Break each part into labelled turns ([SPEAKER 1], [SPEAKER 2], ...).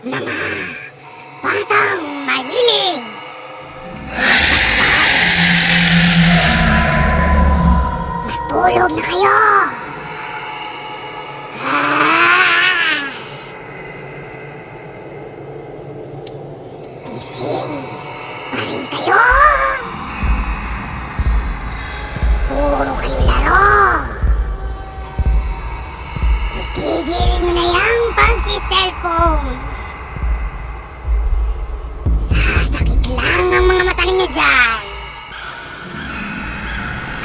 [SPEAKER 1] Mga batang mahilig matulog na kayo. Gising pa rin kayo. Puro kayo laro. Itigil nyo na yung pagsi-cellphone. Sasakit lang ang mga mata ninyo dyan.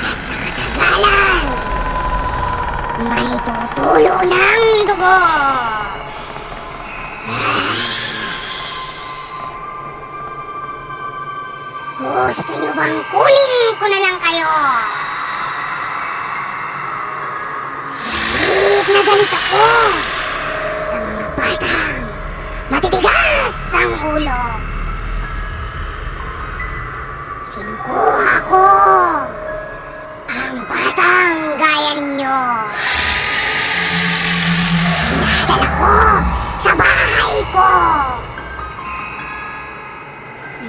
[SPEAKER 1] At sa katagalan, may tutulo ng dugo. Gusto nyo bang kunin ko na lang kayo? Galit na galit ako sa mga batang matitigas ang ulo. Kinukuha ko ang batang gaya ninyo. Dinadala ko sa bahay ko.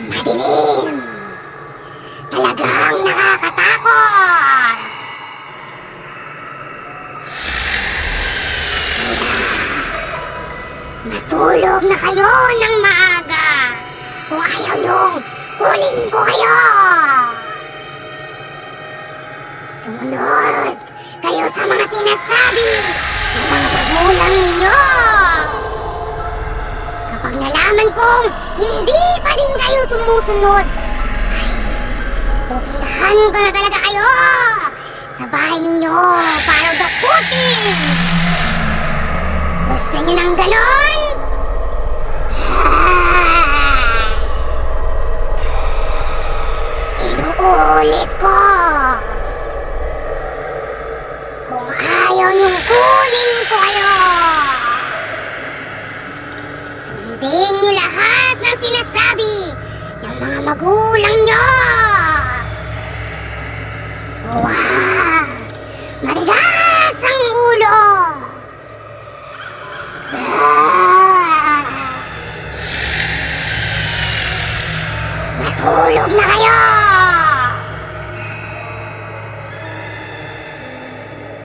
[SPEAKER 1] Madilim. Talagang nakakatakot. Matulog na kayo ng maaga. Kung ayaw nung kunin ko kayo. Sumunod kayo sa mga sinasabi ng mga magulang ninyo. Kapag nalaman kong hindi pa din kayo sumusunod, pupuntahan ko na talaga kayo sa bahay ninyo para dakutin. Gusto nyo ng ganon? Inuulit ko. Kung ayaw nyong kunin ko kayo, sundin nyo lahat ng sinasabi ng mga magulang nyo. Wow!